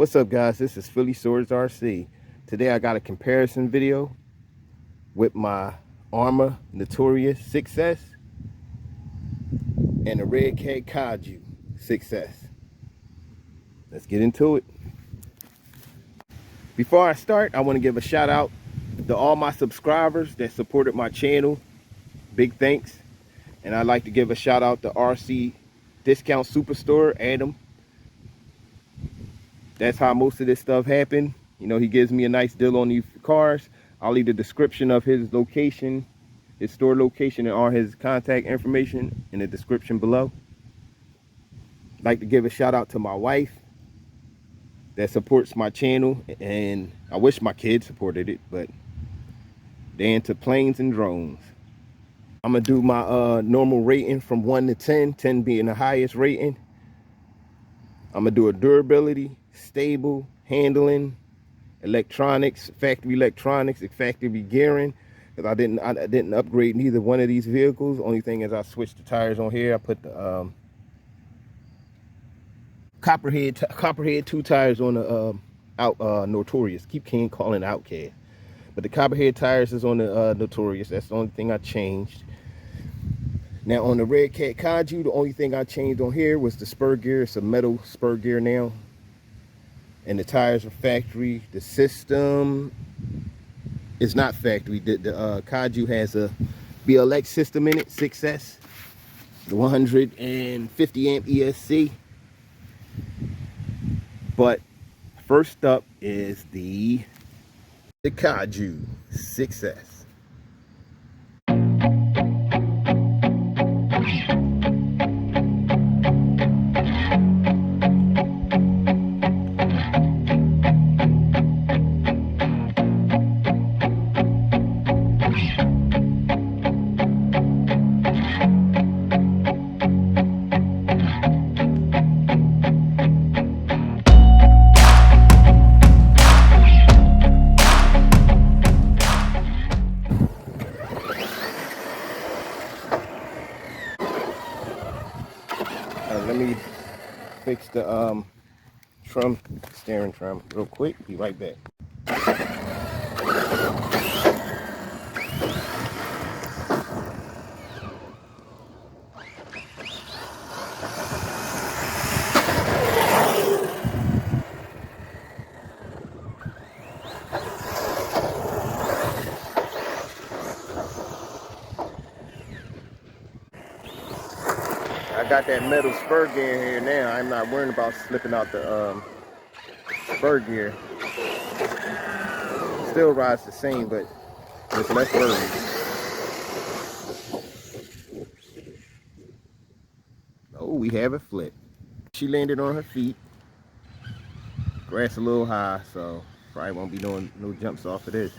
What's up, guys? This is Phillyswords RC. Today I got a comparison video with my Arrma Notorious 6S and the Redcat Kaiju 6S. Let's get into it. Before I start, I want to give a shout out to all my subscribers that supported my channel. Big thanks. And I'd like to give a shout out to RC Discount Superstore, Adam. That's how most of this stuff happened. You know, he gives me a nice deal on these cars. I'll leave the description of his location, his store location, and all his contact information in the description below. I'd like to give a shout out to my wife that supports my channel, and I wish my kids supported it, but they're into planes and drones. I'm gonna do my normal rating from 1 to 10, 10 being the highest rating. I'm gonna do a durability, stable, handling, electronics, factory gearing, because I didn't upgrade neither one of these vehicles. Only thing is I switched the tires on here. I put the copperhead 2 tires on the Notorious. Keep calling Outcast, but the copperhead tires is on the Notorious. That's the only thing I changed. Now on the Redcat Kaiju, the only thing I changed on here was the spur gear. It's a metal spur gear now. And the tires are factory. The system is not factory. The Kaiju has a BLX system in it, 6S. The 150 amp ESC. But first up is the Kaiju 6S. Let me fix the steering trim real quick. Be right back. I got that metal spur gear here now. I'm not worrying about slipping out the spur gear. Still rides the same, but it's less worried. Oh, we have it flipped. She landed on her feet. Grass a little high, so probably won't be doing no jumps off of this.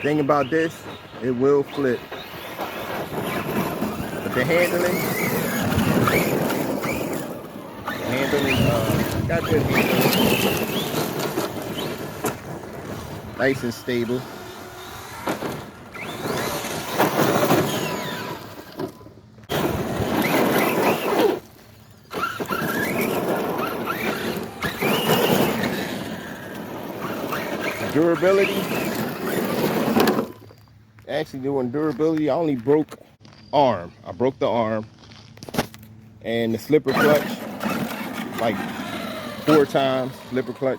Thing about this, it will flip. But the handling got good handling. Nice and stable. Durability. Actually doing durability, I only broke arm. I broke the arm and the slipper clutch like 4 times. Slipper clutch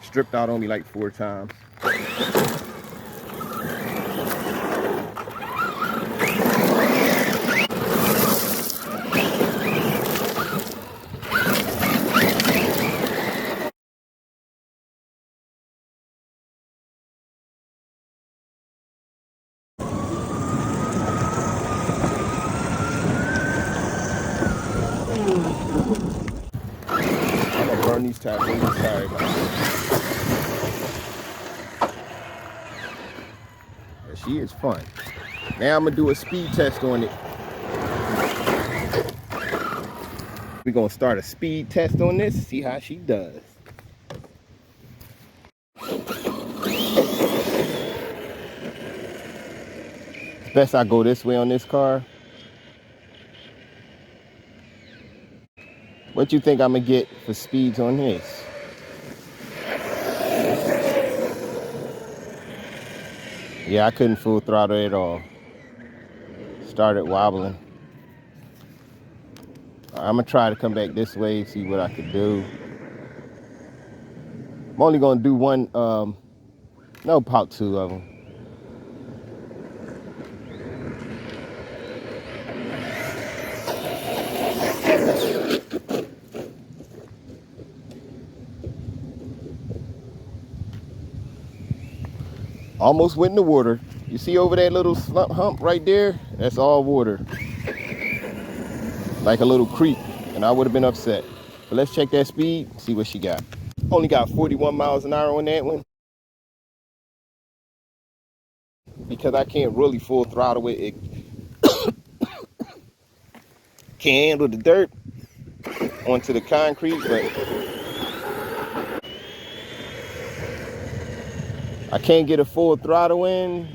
stripped out on me like 4 times. tap. Sorry about that. Yeah, she is fun. Now I'm gonna do a speed test on it. We're gonna start a speed test on this, see how she does. It's best I go this way on this car. What you think I'm gonna get for speeds on this? Yeah, I couldn't full throttle at all. Started wobbling. I'm gonna try to come back this way, see what I could do. I'm only gonna do one, no, about 2 of them. Almost went in the water. You see over that little slump hump right there? That's all water. Like a little creek, and I would have been upset. But let's check that speed, see what she got. Only got 41 miles an hour on that one. Because I can't really full throttle it. It can't handle the dirt onto the concrete, but I can't get a full throttle in.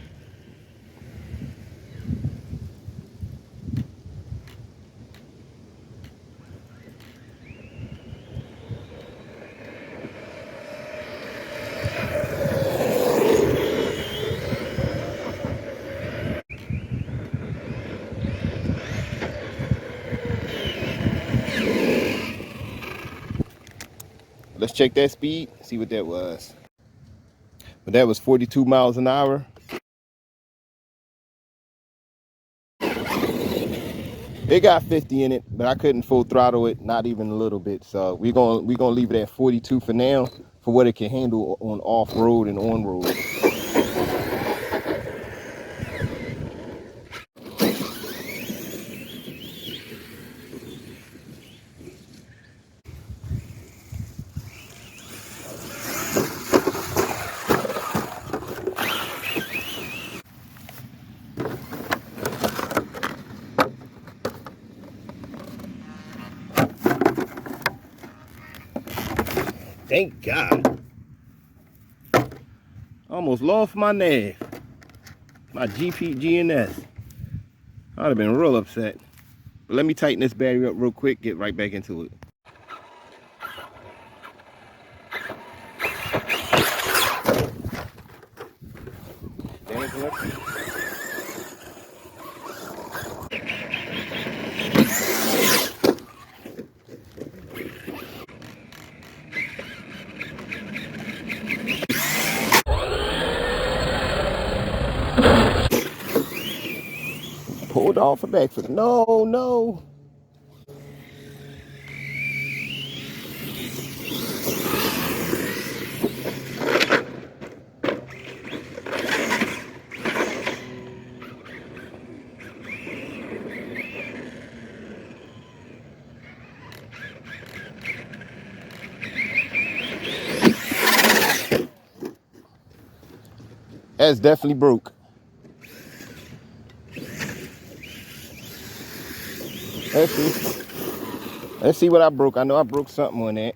Let's check that speed, see what that was. But that was 42 miles an hour. It got 50 in it, but I couldn't full throttle it, not even a little bit. So we're gonna leave it at 42 for now, for what it can handle on off-road and on-road. Thank God. Almost lost my nav. My GNS. I'd have been real upset. But let me tighten this battery up real quick, get right back into it. Pulled off a backflip. No. That's definitely broke. Let's see what I broke. I know I broke something on that.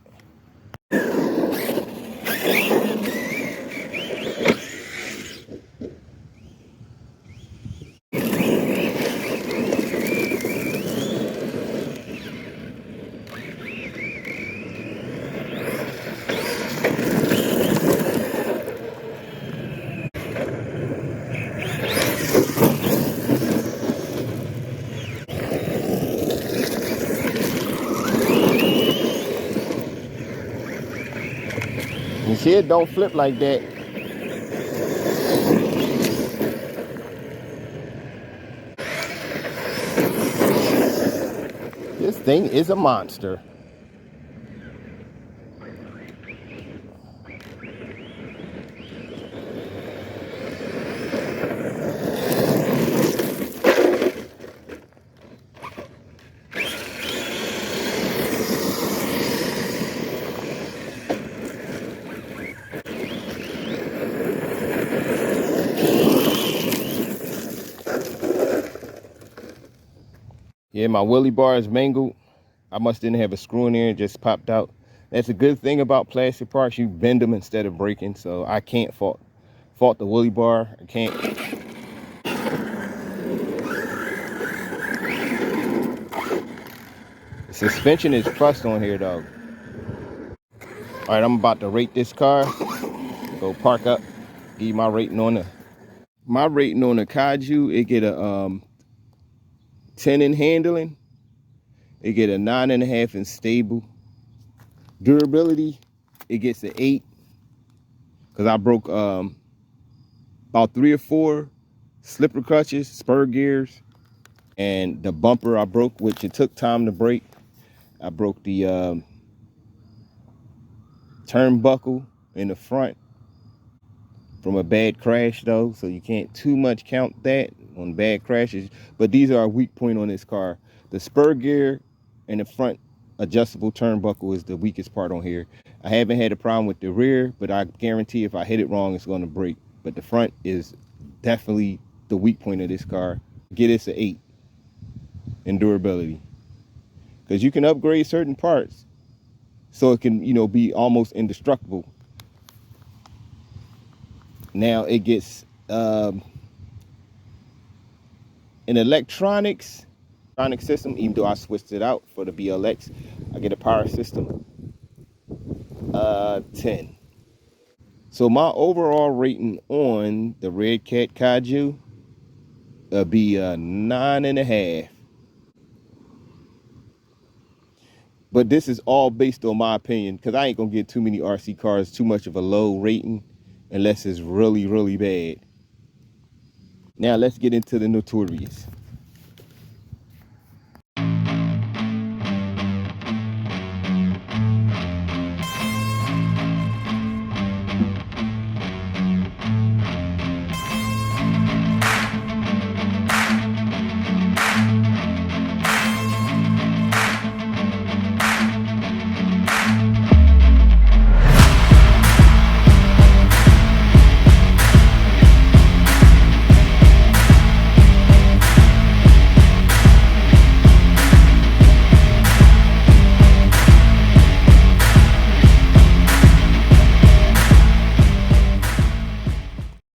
You see, it don't flip like that. This thing is a monster. Yeah, my wheelie bar is mangled. I must didn't have a screw in there, it just popped out. That's a good thing about plastic parts, you bend them instead of breaking, so I can't fault the wheelie bar. I can't. The suspension is crust on here though. All right, I'm about to rate this car. Go park up, give you my rating on the Kaiju. It get a 10 in handling. It get a 9.5 in stable. Durability, it gets an 8. Cause I broke about 3 or 4 slipper clutches, spur gears, and the bumper I broke, which it took time to break. I broke the turnbuckle in the front from a bad crash though, so you can't too much count that on bad crashes. But these are a weak point on this car. The spur gear and the front adjustable turnbuckle is the weakest part on here. I haven't had a problem with the rear, but I guarantee if I hit it wrong, it's going to break. But the front is definitely the weak point of this car. Get this an 8 in durability, because you can upgrade certain parts so it can, you know, be almost indestructible. Now it gets an electronic system, even though I switched it out for the BLX. I get a power system 10. So my overall rating on the Redcat Kaiju be 9.5. But this is all based on my opinion, because I ain't gonna get too many RC cars too much of a low rating unless it's really, really bad. Now let's get into the Notorious.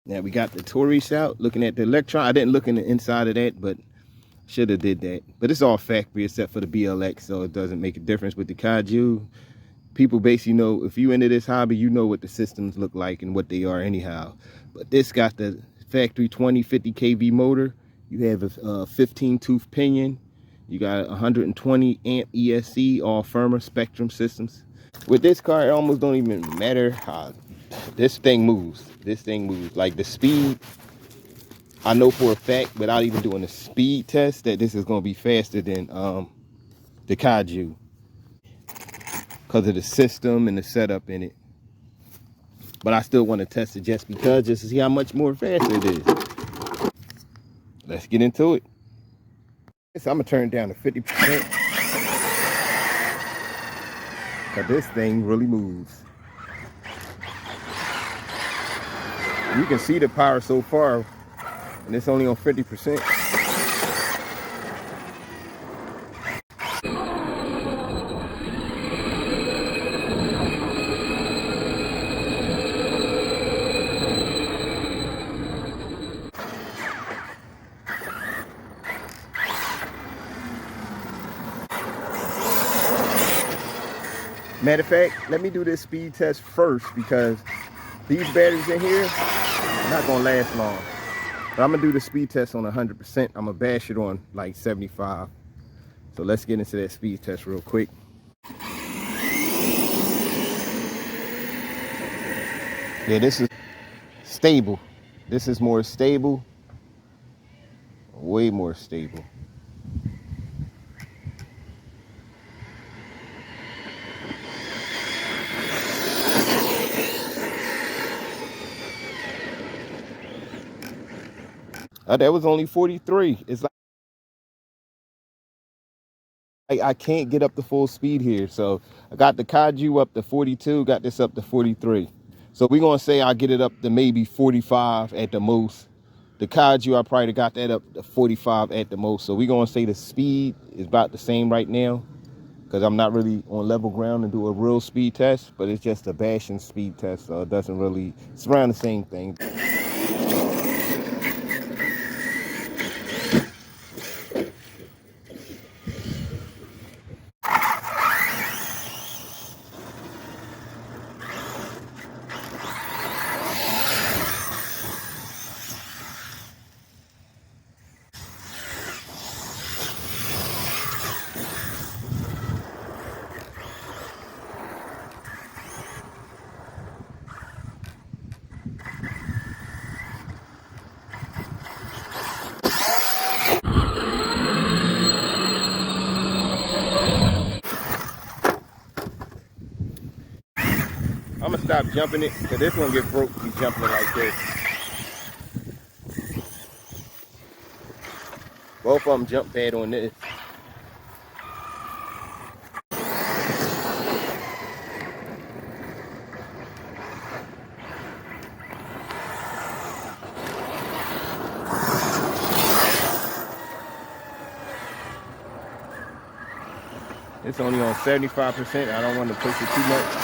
Now we got the Notorious out, looking at the electron. I didn't look in the inside of that, but should have did that. But it's all factory except for the BLX, so it doesn't make a difference with the Kaiju. People basically know, if you into this hobby, you know what the systems look like and what they are anyhow. But this got the factory 2050 kV motor. You have a 15 tooth pinion. You got 120 amp ESC, all Firma Spektrum systems. With this car, it almost don't even matter how this thing moves. This thing moves. Like the speed, I know for a fact, without even doing a speed test, that this is going to be faster than the Kaiju, because of the system and the setup in it. But I still want to test it just because, just to see how much more faster it is. Let's get into it. So I'm gonna turn it down to 50%, because this thing really moves. You can see the power so far, and it's only on 50%. Matter of fact, let me do this speed test first, because these batteries in here are not gonna last long. But I'm gonna do the speed test on 100%. I'm gonna bash it on like 75. So let's get into that speed test real quick. Yeah, this is stable. This is more stable, way more stable. That was only 43. It's like I can't get up to full speed here. So I got the Kaiju up to 42, got this up to 43. So we're gonna say I get it up to maybe 45 at the most. The Kaiju, I probably got that up to 45 at the most. So we're going to say the speed is about the same right now, because I'm not really on level ground and do a real speed test, but it's just a bashing speed test, so it doesn't really, it's around the same thing. I'm gonna stop jumping it, because this one get broke if you jumping it like this. Both of them jump bad on this. It's only on 75%. I don't want to push it too much.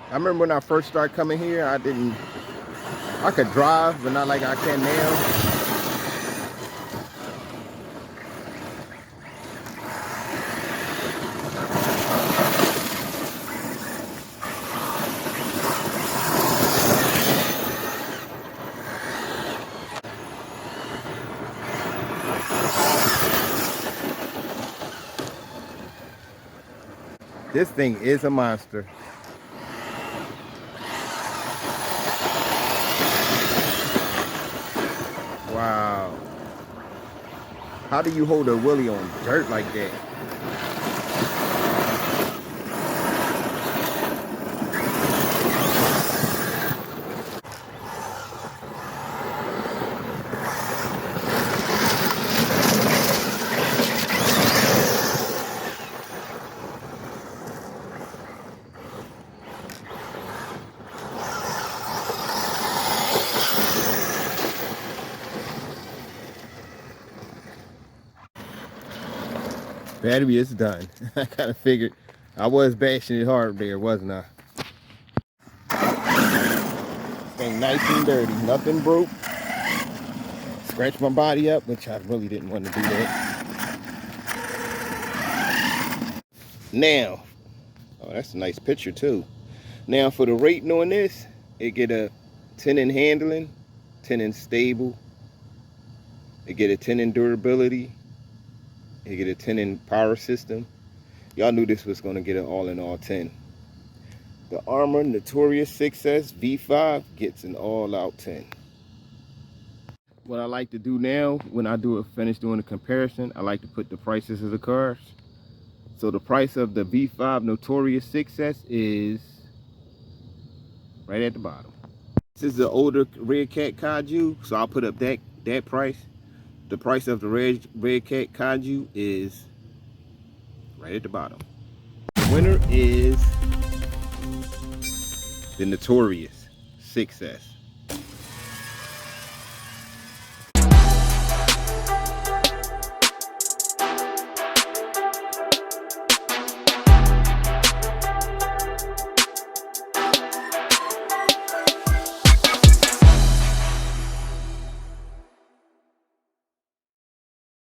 I remember when I first started coming here, I could drive, but not like I can now. This thing is a monster. Wow. How do you hold a wheelie on dirt like that? Battery is done. I kind of figured I was bashing it hard there, wasn't I? Thing nice and dirty, nothing broke. Scratched my body up, which I really didn't want to do that. Now, oh, that's a nice picture too. Now for the rating on this, it get a 10 in handling, 10 in stable, it get a 10 in durability, it get a 10 in power system. Y'all knew this was going to get an all-in-all 10. The Arrma Notorious 6S V5 gets an all-out 10. What I like to do now, when I finish doing the comparison, I like to put the prices of the cars. So the price of the V5 Notorious 6S is right at the bottom. This is the older Redcat Kaiju, so I'll put up that price. The price of the Redcat Kaiju is right at the bottom. The winner is the Notorious 6S.